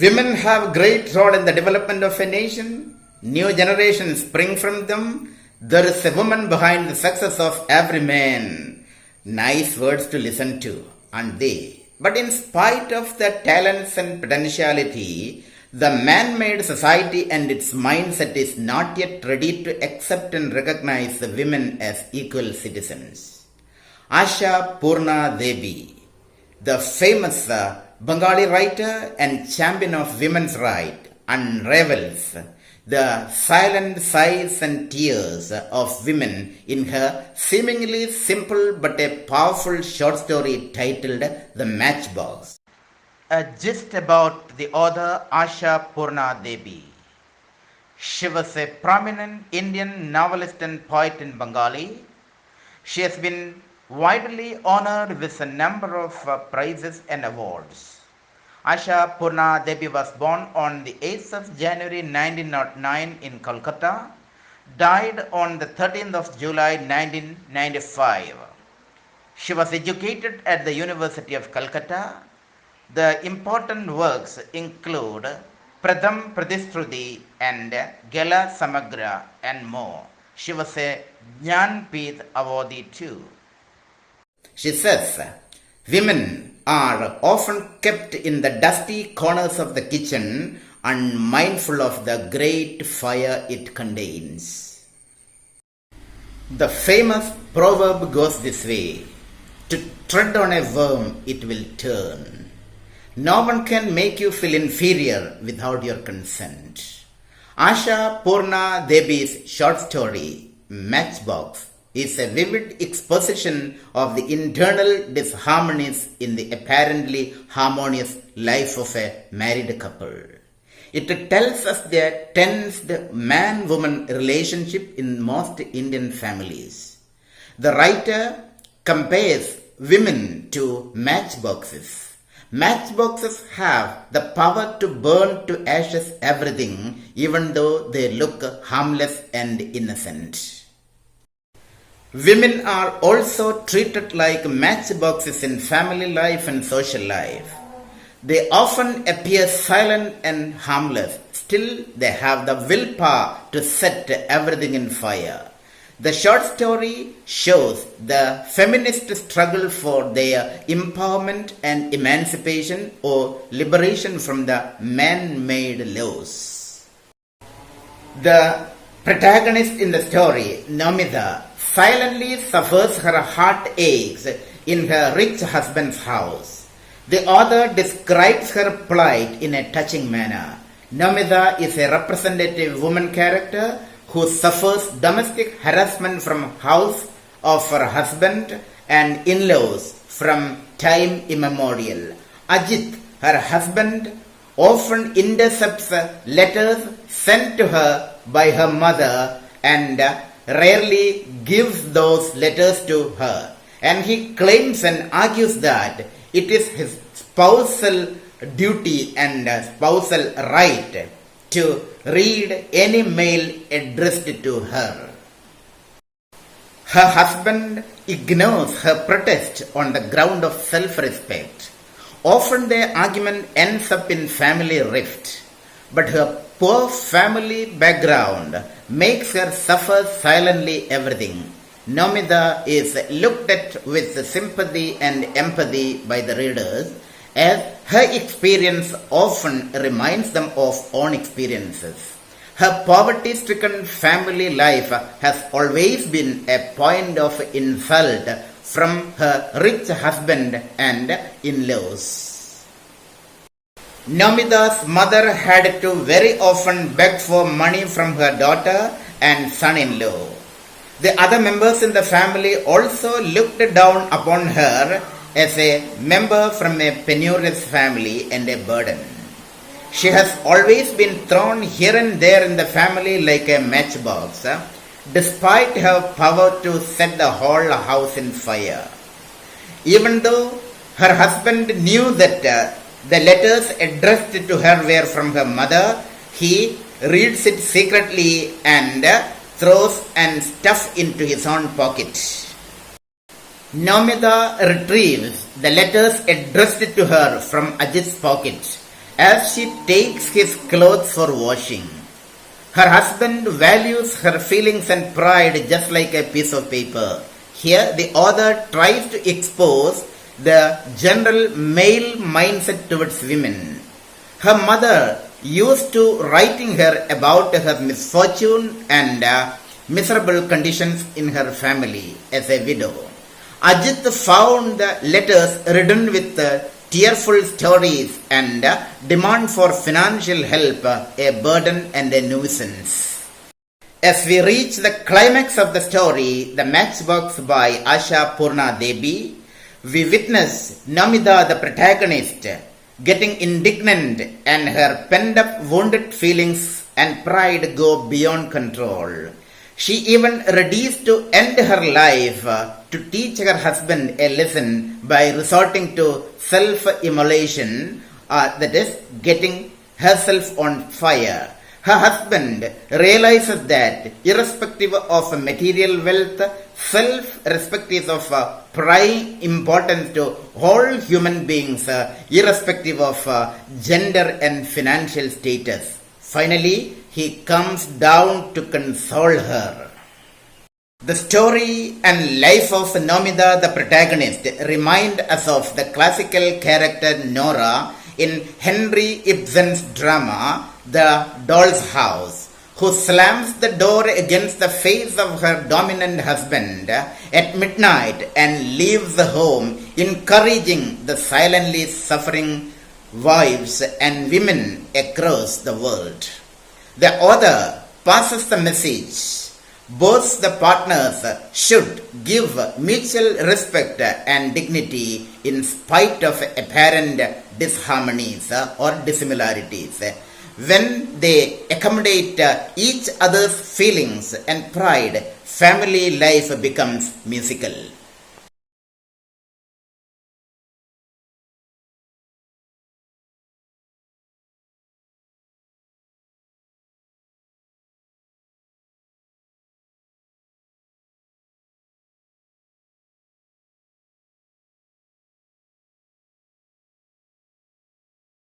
Women have great role in the development of a nation. New generations spring from them. There is a woman behind the success of every man. Nice words to listen to, aren't they? But in spite of their talents and potentiality, the man-made society and its mindset is not yet ready to accept and recognize the women as equal citizens. Ashapurna Debi, the famous Bengali writer and champion of women's rights, unravels the silent sighs and tears of women in her seemingly simple but a powerful short story titled The Matchbox. A gist about the author Ashapurna Debi. She was a prominent Indian novelist and poet in Bengali. She has been widely honored with a number of prizes and awards. Ashapurna Debi was born on the 8th of January 1909 in Kolkata, died on the 13th of July 1995. She was educated at the University of Calcutta. The important works include Pratham Pratishruti and Gela Samagra and more. She was a Jnanpith awardee too. She says, women are often kept in the dusty corners of the kitchen, unmindful of the great fire it contains. The famous proverb goes this way: to tread on a worm, it will turn. No one can make you feel inferior without your consent. Ashapurna Debi's short story, Matchbox, is a vivid exposition of the internal disharmonies in the apparently harmonious life of a married couple. It tells us the tensed man-woman relationship in most Indian families. The writer compares women to matchboxes. Matchboxes have the power to burn to ashes everything, even though they look harmless and innocent. Women are also treated like matchboxes in family life and social life. They often appear silent and harmless. Still, they have the willpower to set everything in fire. The short story shows the feminist struggle for their empowerment and emancipation or liberation from the man-made laws. The protagonist in the story, Nomita, silently suffers her heartaches in her rich husband's house. The author describes her plight in a touching manner. Nomita is a representative woman character who suffers domestic harassment from house of her husband and in-laws from time immemorial. Ajit, her husband, often intercepts letters sent to her by her mother and rarely gives those letters to her, and he claims and argues that it is his spousal duty and spousal right to read any mail addressed to her. Her husband ignores her protest on the ground of self-respect. Often their argument ends up in family rift, but her poor family background makes her suffer silently everything. Nomita is looked at with sympathy and empathy by the readers, as her experience often reminds them of own experiences. Her poverty-stricken family life has always been a point of insult from her rich husband and in-laws. Nomita's mother had to very often beg for money from her daughter and son-in-law. The other members in the family also looked down upon her as a member from a penurious family and a burden. She has always been thrown here and there in the family like a matchbox, despite her power to set the whole house in fire. Even though her husband knew that the letters addressed to her were from her mother, he reads it secretly and throws and stuffs into his own pocket. Nomita retrieves the letters addressed to her from Ajit's pocket as she takes his clothes for washing. Her husband values her feelings and pride just like a piece of paper. Here, the author tries to expose the general male mindset towards women. Her mother used to writing her about her misfortune and miserable conditions in her family as a widow. Ajit found the letters written with tearful stories and demand for financial help a burden and a nuisance. As we reach the climax of the story, The Matchbox by Ashapurna Debi, we witness Nomita, the protagonist, getting indignant and her pent-up wounded feelings and pride go beyond control. She even readies to end her life to teach her husband a lesson by resorting to self-immolation, that is, getting herself on fire. Her husband realizes that irrespective of material wealth, self-respect is of prime importance to all human beings, irrespective of gender and financial status. Finally, he comes down to console her. The story and life of Nomita, the protagonist, remind us of the classical character Nora in Henry Ibsen's drama The Doll's House, who slams the door against the face of her dominant husband at midnight and leaves the home, encouraging the silently suffering wives and women across the world. The author passes the message. Both the partners should give mutual respect and dignity in spite of apparent disharmonies or dissimilarities. When they accommodate each other's feelings and pride, family life becomes musical.